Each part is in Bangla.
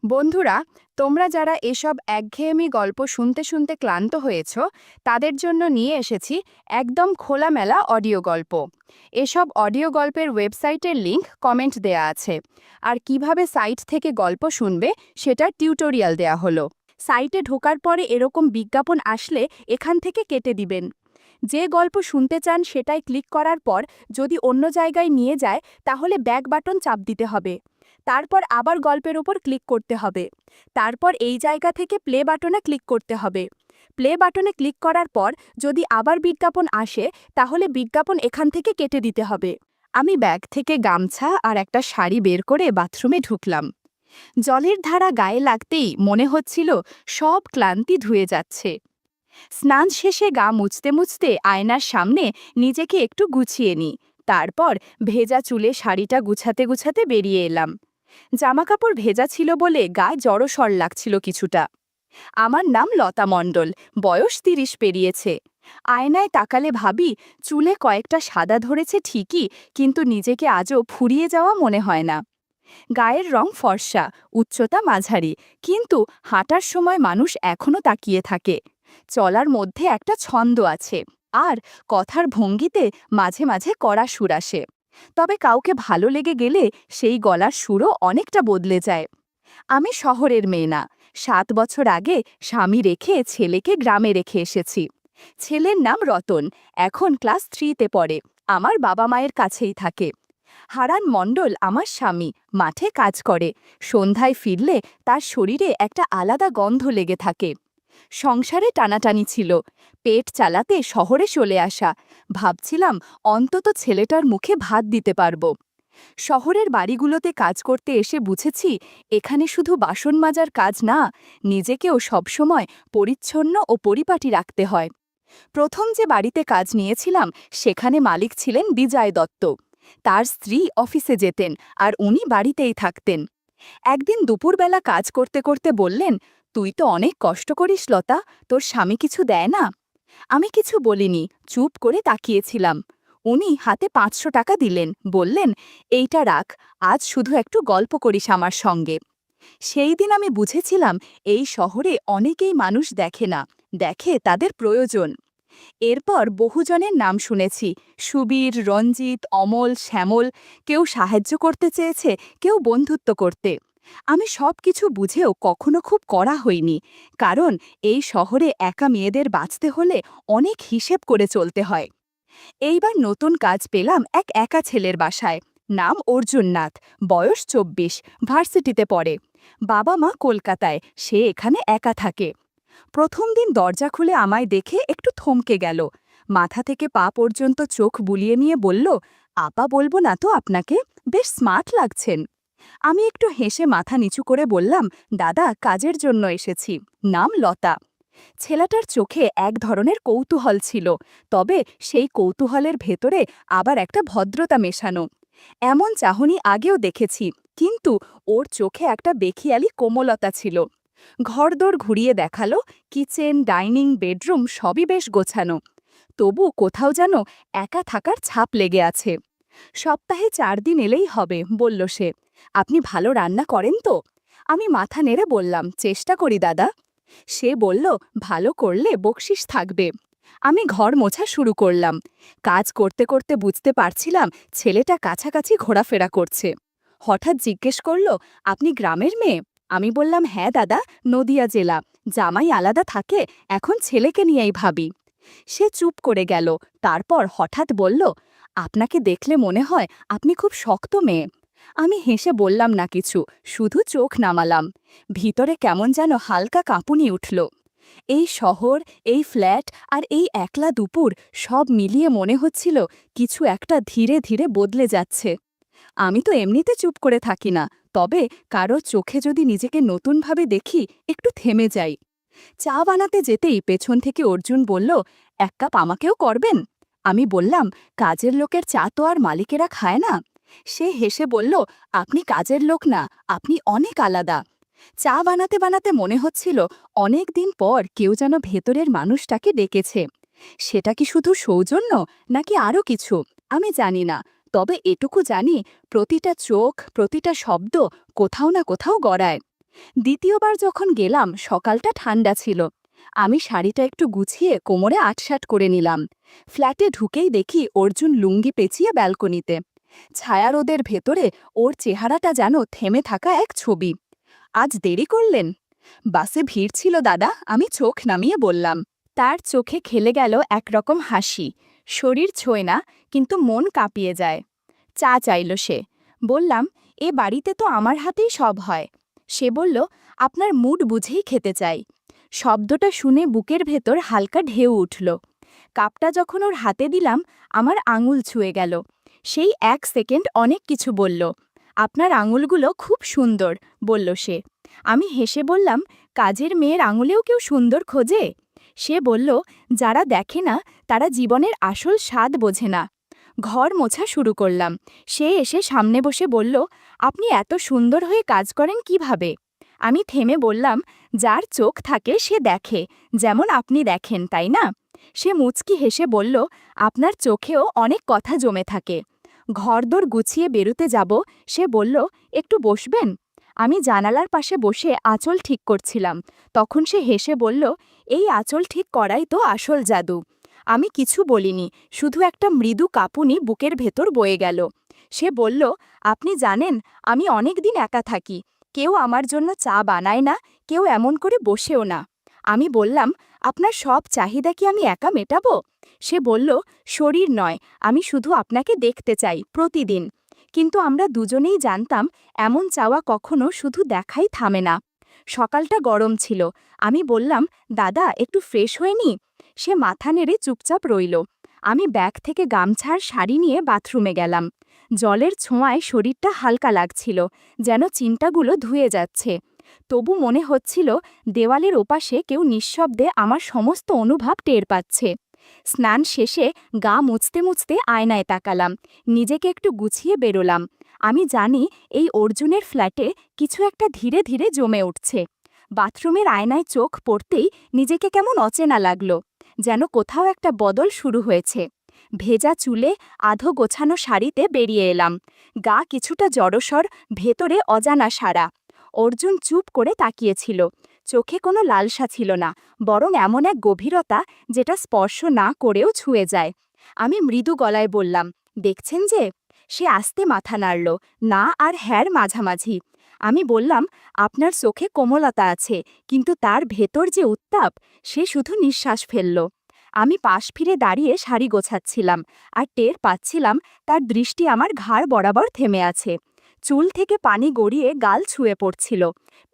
বন্ধুরা, তোমরা যারা এসব একঘেয়েমি গল্প শুনতে শুনতে ক্লান্ত হয়েছ, তাদের জন্য নিয়ে এসেছি একদম খোলামেলা অডিও গল্প। এসব অডিও গল্পের ওয়েবসাইটের লিংক কমেন্ট দেয়া আছে, আর কিভাবে সাইট থেকে গল্প শুনবে সেটার টিউটোরিয়াল দেয়া হলো। সাইটে ঢোকার পরে এরকম বিজ্ঞাপন আসলে এখান থেকে কেটে দিবেন। যে গল্প শুনতে চান সেটাই ক্লিক করার পর যদি অন্য জায়গায় নিয়ে যায়, তাহলে ব্যাক বাটন চাপ দিতে হবে। তারপর আবার গল্পের উপর ক্লিক করতে হবে। তারপর এই জায়গা থেকে প্লে বাটনে ক্লিক করতে হবে। প্লে বাটনে ক্লিক করার পর যদি আবার বিজ্ঞাপন আসে, তাহলে বিজ্ঞাপন এখান থেকে কেটে দিতে হবে। আমি ব্যাগ থেকে গামছা আর একটা শাড়ি বের করে বাথরুমে ঢুকলাম। জলের ধারা গায়ে লাগতেই মনে হচ্ছিল সব ক্লান্তি ধুয়ে যাচ্ছে। স্নান শেষে গা মুছতে মুছতে আয়নার সামনে নিজেকে একটু গুছিয়ে নিই। তারপর ভেজা চুলে শাড়িটা গুছাতে গুছাতে বেরিয়ে এলাম। জামাকাপড় ভেজা ছিল বলে গায়ে জড়সড় লাগছিল কিছুটা। আমার নাম লতা মণ্ডল, বয়স ৩০ পেরিয়েছে। আয়নায় তাকালে ভাবি, চুলে কয়েকটা সাদা ধরেছে ঠিকই, কিন্তু নিজেকে আজও ফুরিয়ে যাওয়া মনে হয় না। গায়ের রং ফর্সা, উচ্চতা মাঝারি, কিন্তু হাঁটার সময় মানুষ এখনও তাকিয়ে থাকে। চলার মধ্যে একটা ছন্দ আছে, আর কথার ভঙ্গিতে মাঝে মাঝে কড়া সুর আসে। তবে কাউকে ভালো লেগে গেলে সেই গলার সুরও অনেকটা বদলে যায়। আমি শহরের মেয়ে না। ৭ বছর আগে স্বামী রেখে ছেলেকে গ্রামে রেখে এসেছি। ছেলের নাম রতন, এখন ক্লাস 3-তে পড়ে। আমার বাবা মায়ের কাছেই থাকে। হারান মণ্ডল আমার স্বামী, মাঠে কাজ করে। সন্ধ্যায় ফিরলে তার শরীরে একটা আলাদা গন্ধ লেগে থাকে। সংসারে টানাটানি ছিল, পেট চালাতে শহরে চলে আসা। ভাবছিলাম অন্তত ছেলেটার মুখে ভাত দিতে পারব। শহরের বাড়িগুলোতে কাজ করতে এসে বুঝেছি, এখানে শুধু বাসন মাজার কাজ না, নিজেকেও সবসময় পরিচ্ছন্ন ও পরিপাটি রাখতে হয়। প্রথম যে বাড়িতে কাজ নিয়েছিলাম, সেখানে মালিক ছিলেন বিজয় দত্ত। তার স্ত্রী অফিসে যেতেন, আর উনি বাড়িতেই থাকতেন। একদিন দুপুরবেলা কাজ করতে করতে বললেন, তুই তো অনেক কষ্ট করিস লতা, তোর স্বামী কিছু দেয় না? আমি কিছু বলিনি, চুপ করে তাকিয়েছিলাম। উনি হাতে ৫০০ টাকা দিলেন, বললেন, এইটা রাখ, আজ শুধু একটু গল্প করিস আমার সঙ্গে। সেই দিন আমি বুঝেছিলাম, এই শহরে অনেকেই মানুষ দেখে না, দেখে তাদের প্রয়োজন। এরপর বহুজনের নাম শুনেছি, সুবীর, রঞ্জিত, অমল, শ্যামল। কেউ সাহায্য করতে চেয়েছে, কেউ বন্ধুত্ব করতে। আমি সব কিছু বুঝেও কখনো খুব কড়া হইনি, কারণ এই শহরে একা মেয়েদের বাঁচতে হলে অনেক হিসেব করে চলতে হয়। এইবার নতুন কাজ পেলাম এক একা ছেলের বাসায়। নাম অর্জুন নাথ, বয়স ২৪, ভার্সিটিতে পড়ে। বাবা মা কলকাতায়, সে এখানে একা থাকে। প্রথম দিন দরজা খুলে আমায় দেখে একটু থমকে গেল। মাথা থেকে পা পর্যন্ত চোখ বুলিয়ে নিয়ে বলল, আপা বলবো না তো আপনাকে, বেশ স্মার্ট লাগছেন। আমি একটু হেসে মাথা নিচু করে বললাম, দাদা, কাজের জন্য এসেছি। নাম লতা। ছেলেটার চোখে এক ধরনের কৌতূহল ছিল, তবে সেই কৌতূহলের ভেতরে আবার একটা ভদ্রতা মেশানো। এমন চাহনি আগেও দেখেছি, কিন্তু ওর চোখে একটা বেখিয়ালি কোমলতা ছিল। ঘরদোর ঘুরিয়ে দেখালো, কিচেন, ডাইনিং, বেডরুম সবই বেশ গোছানো। তবু কোথাও যেন একা থাকার ছাপ লেগে আছে। সপ্তাহে ৪ দিন এলেই হবে, বলল সে। আপনি ভালো রান্না করেন তো? আমি মাথা নেড়ে বললাম, চেষ্টা করি দাদা। সে বলল, ভালো করলে বকশিস থাকবে। আমি ঘর মোছা শুরু করলাম। কাজ করতে করতে বুঝতে পারছিলাম ছেলেটা কাছাকাছি ঘোরাফেরা করছে। হঠাৎ জিজ্ঞেস করল, আপনি গ্রামের মেয়ে? আমি বললাম, হ্যাঁ দাদা, নদিয়া জেলা। জামাই আলাদা থাকে, এখন ছেলেকে নিয়েই ভাবি। সে চুপ করে গেল, তারপর হঠাৎ বলল, আপনাকে দেখলে মনে হয় আপনি খুব শক্ত মেয়ে। আমি হেসে বললাম না কিছু, শুধু চোখ নামালাম। ভিতরে কেমন যেন হালকা কাঁপুনি উঠল। এই শহর, এই ফ্ল্যাট আর এই একলা দুপুর সব মিলিয়ে মনে হচ্ছিল কিছু একটা ধীরে ধীরে বদলে যাচ্ছে। আমি তো এমনিতে চুপ করে থাকি না, তবে কারো চোখে যদি নিজেকে নতুনভাবে দেখি, একটু থেমে যাই। চা বানাতে যেতেই পেছন থেকে অর্জুন বলল, ১ কাপ আমাকেও করবেন? আমি বললাম, কাজের লোকের চা তো আর মালিকেরা খায় না। সে হেসে বলল, আপনি কাজের লোক না, আপনি অনেক আলাদা। চা বানাতে বানাতে মনে হচ্ছিল অনেক দিন পর কেউ যেন ভেতরের মানুষটাকে ডেকেছে। সেটা কি শুধু সৌজন্য, নাকি আরও কিছু, আমি জানি না। তবে এটুকু জানি, প্রতিটা চোখ, প্রতিটা শব্দ কোথাও না কোথাও গড়ায়। দ্বিতীয়বার যখন গেলাম সকালটা ঠান্ডা ছিল। আমি শাড়িটা একটু গুছিয়ে কোমরে আটসাট করে নিলাম। ফ্ল্যাটে ঢুকেই দেখি অর্জুন লুঙ্গি পেঁচিয়ে ব্যালকনিতে। ছায়ারোদের ভেতরে ওর চেহারাটা যেন থেমে থাকা এক ছবি। আজ দেরি করলেন? বাসে ভিড় ছিল দাদা, আমি চোখ নামিয়ে বললাম। তার চোখে খেলে গেল একরকম হাসি। শরীর ছোঁয় না, কিন্তু মন কাঁপিয়ে যায়। চা চাইল সে। বললাম, এ বাড়িতে তো আমার হাতেই সব হয়। সে বলল, আপনার মুড বুঝেই খেতে চাই। শব্দটা শুনে বুকের ভেতর হালকা ঢেউ উঠল। কাপটা যখন ওর হাতে দিলাম, আমার আঙুল ছুঁয়ে গেল। সেই 1 সেকেন্ড অনেক কিছু বলল। আপনার আঙুলগুলো খুব সুন্দর, বলল সে। আমি হেসে বললাম, কাজের মেয়ের আঙুলেও কেউ সুন্দর খোঁজে? সে বলল, যারা দেখে না তারা জীবনের আসল স্বাদ বোঝে না। ঘর মোছা শুরু করলাম। সে এসে সামনে বসে বলল, আপনি এত সুন্দর হয়ে কাজ করেন কিভাবে? আমি থেমে বললাম, যার চোখ থাকে সে দেখে, যেমন আপনি দেখেন, তাই না? সে মুচকি হেসে বলল, আপনার চোখেও অনেক কথা জমে থাকে। ঘরদোর গুছিয়ে বেরুতে যাব, সে বলল, একটু বসবেন? আমি জানালার পাশে বসে আঁচল ঠিক করছিলাম। তখন সে হেসে বলল, এই আঁচল ঠিক করাই তো আসল জাদু। আমি কিছু বলিনি, শুধু একটা মৃদু কাঁপুনি বুকের ভেতর বয়ে গেল। সে বলল, আপনি জানেন, আমি অনেক দিন একা থাকি। কেউ আমার জন্য চা বানায় না, কেউ এমন করে বসেও না। আমি বললাম, আপনার সব চাহিদা কি আমি একা মেটাবো? সে বলল, শরীর নয়, আমি শুধু আপনাকে দেখতে চাই প্রতিদিন। কিন্তু আমরা দুজনেই জানতাম, এমন চাওয়া কখনো শুধু দেখাই থামে না। সকালটা গরম ছিল। আমি বললাম, দাদা একটু ফ্রেশ হয়ে নি? সে মাথা নেড়ে চুপচাপ রইল। আমি ব্যাগ থেকে গামছার শাড়ি নিয়ে বাথরুমে গেলাম। জলের ছোঁয়ায় শরীরটা হালকা লাগছিল, যেন চিন্তাগুলো ধুয়ে যাচ্ছে। তবু মনে হচ্ছিল দেওয়ালের ওপাশে কেউ নিঃশব্দে আমার সমস্ত অনুভব টের পাচ্ছে। স্নান শেষে গা মুছতে মুছতে আয়নায় তাকালাম। নিজেকে একটু গুছিয়ে বেরোলাম। আমি জানি এই অর্জুনের ফ্ল্যাটে কিছু একটা ধীরে ধীরে জমে উঠছে। বাথরুমের আয়নায় চোখ পড়তেই নিজেকে কেমন অচেনা লাগলো, যেন কোথাও একটা বদল শুরু হয়েছে। ভেজা চুলে আধো গোছানো শাড়িতে বেরিয়ে এলাম। গা কিছুটা জড়সর, ভেতরে অজানা সাড়া। অর্জুন চুপ করে তাকিয়েছিল। চোখে কোনো লালসা ছিল না, বরং এমন এক গভীরতা যেটা স্পর্শ না করেও ছুঁয়ে যায়। আমি মৃদু গলায় বললাম, দেখছেন যে? সে আস্তে মাথা নাড়ল, না আর হ্যার মাঝামাঝি। আমি বললাম, আপনার চোখে কোমলতা আছে, কিন্তু তার ভেতর যে উত্তাপ, সে শুধু নিঃশ্বাস ফেলল। আমি পাশ ফিরে দাঁড়িয়ে শাড়ি গোছাচ্ছিলাম, আর টের পাচ্ছিলাম তার দৃষ্টি আমার ঘাড় বরাবর থেমে আছে। চুল থেকে পানি গড়িয়ে গাল ছুঁয়ে পড়ছিল।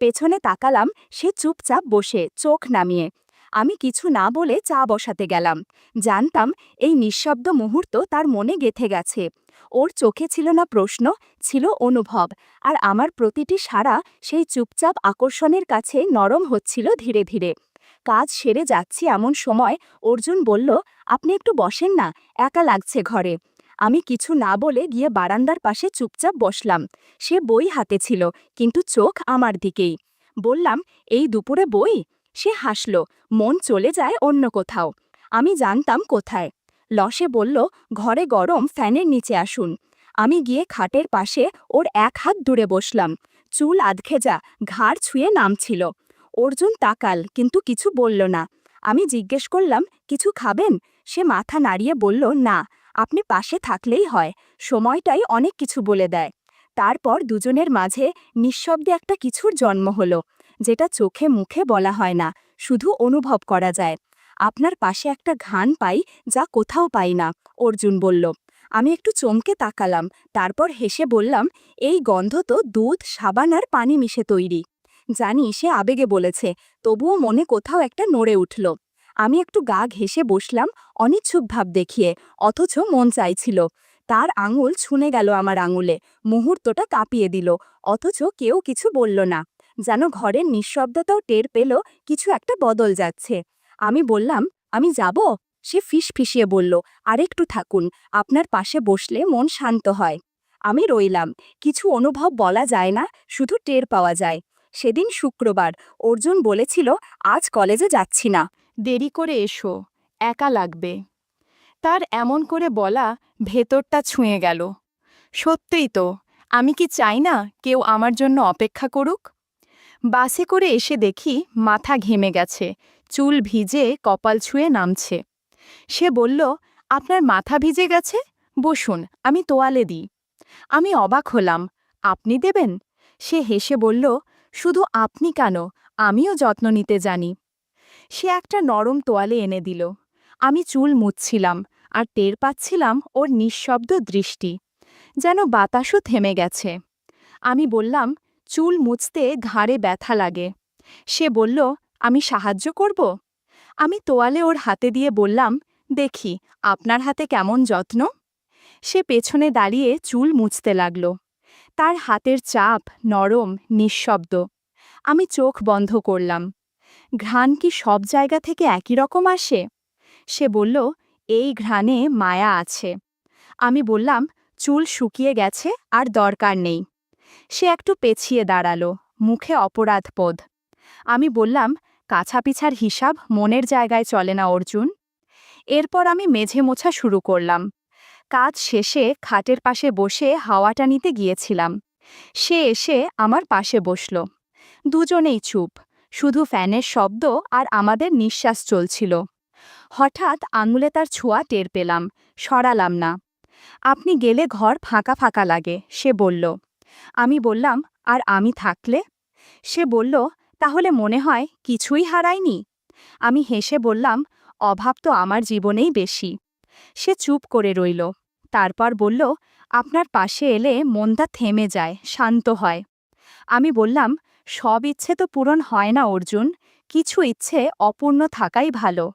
পেছনে তাকালাম, সে চুপচাপ বসে, চোখ নামিয়ে। আমি কিছু না বলে চা বসাতে গেলাম। জানতাম এই নিঃশব্দ মুহূর্ত তার মনে গেঁথে গেছে। ওর চোখে ছিল না প্রশ্ন, ছিল অনুভব, আর আমার প্রতিটি সাড়া সেই চুপচাপ আকর্ষণের কাছে নরম হচ্ছিল ধীরে ধীরে। কাজ সেরে যাচ্ছি এমন সময় অর্জুন বলল, আপনি একটু বসেন না, একা লাগছে ঘরে। আমি কিছু না বলে গিয়ে বারান্দার পাশে চুপচাপ বসলাম। সে বই হাতে ছিল, কিন্তু চোখ আমার দিকেই। বললাম, এই দুপুরে বই? সে হাসল, মন চলে যায় অন্য কোথাও। আমি জানতাম কোথায়। লসে বলল, ঘরে গরম, ফ্যানের নিচে আসুন। আমি গিয়ে খাটের পাশে ওর এক হাত দূরে বসলাম। চুল আধখেজা, ঘাড় ছুঁয়ে নামছিল। অর্জুন তাকাল, কিন্তু কিছু বলল না। আমি জিজ্ঞেস করলাম, কিছু খাবেন? সে মাথা নাড়িয়ে বলল, না, আপনি পাশে থাকলেই হয়। সময়টাই অনেক কিছু বলে দেয়। তারপর দুজনের মাঝে নিঃশব্দে একটা কিছুর জন্ম হলো, যেটা চোখে মুখে বলা হয় না, শুধু অনুভব করা যায়। আপনার পাশে একটা ঘ্রাণ পাই, যা কোথাও পাই না, অর্জুন বলল। আমি একটু চমকে তাকালাম, তারপর হেসে বললাম, এই গন্ধ তো দুধ, সাবান আর পানি মিশে তৈরি। জানি সে আবেগে বলেছে, তবুও মনে কোথাও একটা নড়ে উঠল। আমি একটু গা ঘেঁষে বসলাম, অনিচ্ছুক ভাব দেখিয়ে, অথচ মন চাইছিল। তার আঙুল ছুঁয়ে গেল আমার আঙুলে, মুহূর্তটা কাঁপিয়ে দিল, অথচ কেউ কিছু বলল না। যেন ঘরের নিঃশব্দতাও টের পেল কিছু একটা বদল যাচ্ছে। আমি বললাম, আমি যাব? সে ফিসফিসিয়ে বলল, আরেকটু থাকুন, আপনার পাশে বসলে মন শান্ত হয়। আমি রইলাম। কিছু অনুভব বলা যায় না, শুধু টের পাওয়া যায়। সেদিন শুক্রবার। অর্জুন বলেছিল, আজ কলেজে যাচ্ছি না, দেরি করে এসো, একা লাগবে। তার এমন করে বলা ভেতরটা ছুঁয়ে গেল। সত্যিই তো, আমি কি চাই না কেউ আমার জন্য অপেক্ষা করুক? বাসে করে এসে দেখি মাথা ঘেমে গেছে, চুল ভিজে কপাল ছুঁয়ে নামছে। সে বলল, আপনার মাথা ভিজে গেছে, বসুন, আমি তোয়ালে দিই। আমি অবাক হলাম, আপনি দেবেন? সে হেসে বলল, শুধু আপনি কেন, আমিও যত্ন নিতে জানি। সে একটা নরম তোয়ালে এনে দিল। আমি চুল মুছছিলাম আর টের পাচ্ছিলাম ওর নিঃশব্দ দৃষ্টি, যেন বাতাসও থেমে গেছে। আমি বললাম, চুল মুছতে ঘাড়ে ব্যথা লাগে। সে বলল, আমি সাহায্য করব? আমি তোয়ালে ওর হাতে দিয়ে বললাম, দেখি আপনার হাতে কেমন যত্ন। সে পেছনে দাঁড়িয়ে চুল মুছতে লাগল। তার হাতের চাপ নরম, নিঃশব্দ। আমি চোখ বন্ধ করলাম। ঘ্রাণ কি সব জায়গা থেকে একই রকম আসে? সে বলল, এই ঘ্রাণে মায়া আছে। আমি বললাম, চুল শুকিয়ে গেছে আর দরকার নেই। সে একটু পেছিয়ে দাঁড়ালো, মুখে অপরাধবোধ। আমি বললাম, কাছাপিছার হিসাব মনের জায়গায় চলে না অর্জুন। এরপর আমি মেঝে মোছা শুরু করলাম। কাজ শেষে খাটের পাশে বসে হাওয়াটা নিতে গিয়েছিলাম। সে এসে আমার পাশে বসল। দুজনেই চুপ, শুধু ফ্যানের শব্দ আর আমাদের নিঃশ্বাস চলছিল। হঠাৎ আঙুলে তার ছোঁয়া টের পেলাম, সরালাম না। আপনি গেলে ঘর ফাঁকা ফাঁকা লাগে, সে বলল। আমি বললাম, আর আমি থাকলে? সে বলল, তাহলে মনে হয় কিছুই হারায়নি। আমি হেসে বললাম, অভাব তো আমার জীবনেই বেশি। সে চুপ করে রইল। তারপর বলল, আপনার পাশে এলে মনটা থেমে যায়, শান্ত হয়। আমি বললাম, সব ইচ্ছে তো পূরণ হয় না অর্জুন, কিছু ইচ্ছে অপূর্ণ থাকাই ভালো।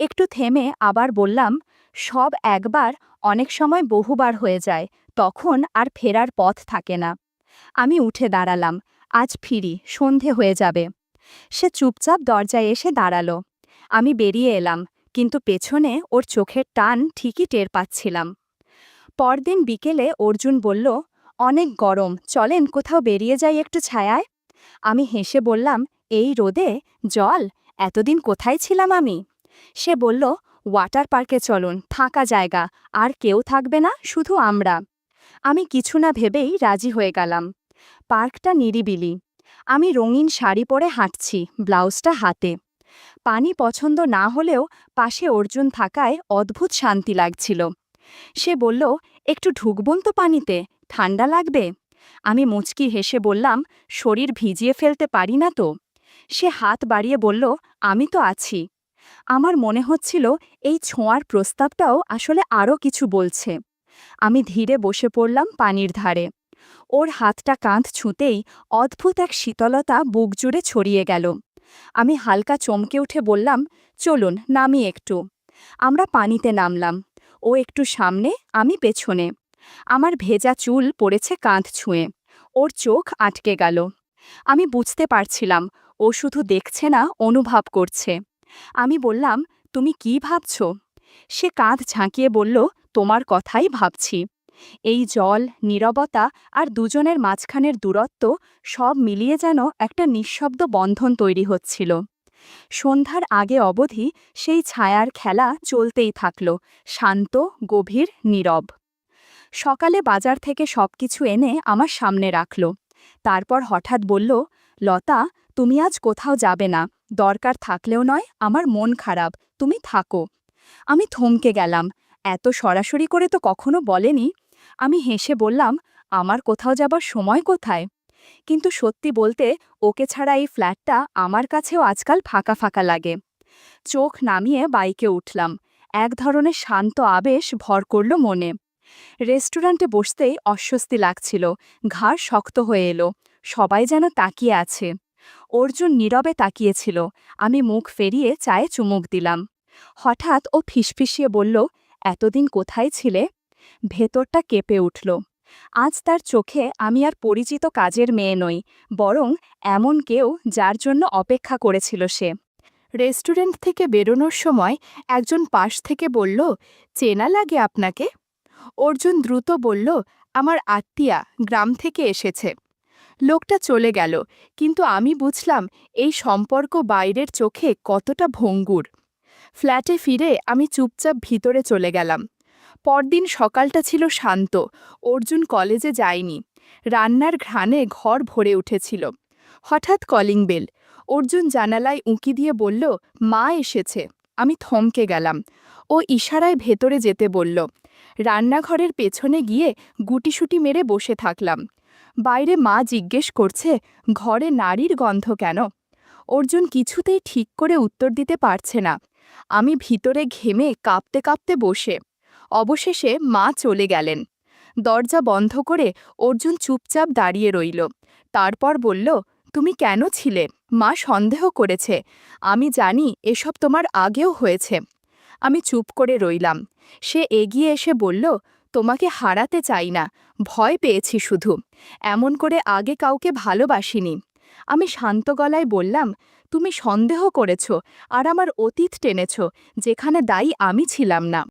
একটু থেমে আবার বললাম, সব একবার অনেক সময় বহুবার হয়ে যায়, তখন আর ফেরার পথ থাকে না। আমি উঠে দাঁড়ালাম, আজ ফিরি, সন্ধে হয়ে যাবে। সে চুপচাপ দরজায় এসে দাঁড়ালো। আমি বেরিয়ে এলাম, কিন্তু পেছনে ওর চোখের টান ঠিকই টের পাচ্ছিলাম। পরদিন বিকেলে অর্জুন বলল, অনেক গরম, চলেন কোথাও বেরিয়ে যাই একটু ছায়ায়। আমি হেসে বললাম, এই রোদে জল, এতদিন কোথায় ছিলাম আমি? সে বলল, ওয়াটার পার্কে চলুন, ফাঁকা জায়গা, আর কেউ থাকবে না, শুধু আমরা। আমি কিছু না ভেবেই রাজি হয়ে গেলাম। পার্কটা নিরিবিলি। আমি রঙিন শাড়ি পরে হাঁটছি, ব্লাউজটা হাতে। পানি পছন্দ না হলেও পাশে অর্জুন থাকায় অদ্ভুত শান্তি লাগছিল। সে বলল, একটু ঢুকবন তো পানিতে, ঠান্ডা লাগবে। আমি মুচকি হেসে বললাম, শরীর ভিজিয়ে ফেলতে পারি না তো। সে হাত বাড়িয়ে বলল, আমি তো আছি। আমার মনে হচ্ছিল এই ছোঁয়ার প্রস্তাবটাও আসলে আরও কিছু বলছে। আমি ধীরে বসে পড়লাম পানির ধারে। ওর হাতটা কাঁধ ছুঁতেই অদ্ভুত এক শীতলতা বুক জুড়ে ছড়িয়ে গেল। আমি হালকা চমকে উঠে বললাম, চলুন নামি একটু। আমরা পানিতে নামলাম। ও একটু সামনে, আমি পেছনে। আমার ভেজা চুল পড়েছে কাঁধ ছুঁয়ে। ওর চোখ আটকে গেল। আমি বুঝতে পারছিলাম ও শুধু দেখছে না, অনুভব করছে। আমি বললাম, তুমি কি ভাবছ? সে কাঁধ ঝাঁকিয়ে বলল, তোমার কথাই ভাবছি। এই জল, নীরবতা আর দুজনের মাঝখানের দূরত্ব সব মিলিয়ে যেন একটা নিঃশব্দ বন্ধন তৈরি হচ্ছিল। সন্ধ্যার আগে অবধি সেই ছায়ার খেলা চলতেই থাকল, শান্ত, গভীর, নীরব। সকালে বাজার থেকে সবকিছু এনে আমার সামনে রাখল। তারপর হঠাৎ বলল, লতা, তুমি আজ কোথাও যাবে না, দরকার থাকলেও নয়, আমার মন খারাপ, তুমি থাকো। আমি থমকে গেলাম, এত সরাসরি করে তো কখনো বলেনি। আমি হেসে বললাম, আমার কোথাও যাবার সময় কোথায়? কিন্তু সত্যি বলতে, ওকে ছাড়া এই ফ্ল্যাটটা আমার কাছেও আজকাল ফাঁকা ফাঁকা লাগে। চোখ নামিয়ে বাইকে উঠলাম। এক ধরনের শান্ত আবেশ ভর করল মনে। রেস্টুরেন্টে বসতেই অস্বস্তি লাগছিল, ঘাড় শক্ত হয়ে এলো। সবাই যেন তাকিয়ে আছে। অর্জুন নীরবে তাকিয়েছিল। আমি মুখ ফেরিয়ে চায়ে চুমুক দিলাম। হঠাৎ ও ফিসফিসিয়ে বলল, এতদিন কোথায় ছিলে? ভেতরটা কেঁপে উঠল। আজ তার চোখে আমি আর পরিচিত কাজের মেয়ে নই, বরং এমন কেউ যার জন্য অপেক্ষা করেছিল সে। রেস্টুরেন্ট থেকে বেরোনোর সময় একজন পাশ থেকে বলল, চেনা লাগে আপনাকে? অর্জুন দ্রুত বলল, আমার আত্মীয়া, গ্রাম থেকে এসেছে। লোকটা চলে গেল, কিন্তু আমি বুঝলাম এই সম্পর্ক বাইরের চোখে কতটা ভঙ্গুর। ফ্ল্যাটে ফিরে আমি চুপচাপ ভিতরে চলে গেলাম। পরদিন সকালটা ছিল শান্ত। অর্জুন কলেজে যায়নি। রান্নার ঘ্রাণে ঘর ভরে উঠেছিল। হঠাৎ কলিং বেল। অর্জুন জানালায় উঁকি দিয়ে বলল, মা এসেছে। আমি থমকে গেলাম। ও ইশারায় ভেতরে যেতে বলল। রান্নাঘরের পেছনে গিয়ে গুটিসুটি মেরে বসে থাকলাম। বাইরে মা জিজ্ঞেস করছে, ঘরে নারীর গন্ধ কেন? অর্জুন কিছুতেই ঠিক করে উত্তর দিতে পারছে না। আমি ভিতরে ঘেমে কাঁপতে কাঁপতে বসে। অবশেষে মা চলে গেলেন। দরজা বন্ধ করে অর্জুন চুপচাপ দাঁড়িয়ে রইল। তারপর বলল, তুমি কেন ছিলে? মা সন্দেহ করেছে। আমি জানি এসব তোমার আগেও হয়েছে। আমি চুপ করে রইলাম। সে এগিয়ে এসে বলল, তোমাকে হারাতে চাই না, ভয় পেয়েছি শুধু। এমন করে আগে কাউকে ভালোবাসিনি। আমি শান্ত গলায় বললাম, তুমি সন্দেহ করেছ আর আমার অতীত টেনেছ, যেখানে দায়ী আমি ছিলাম না।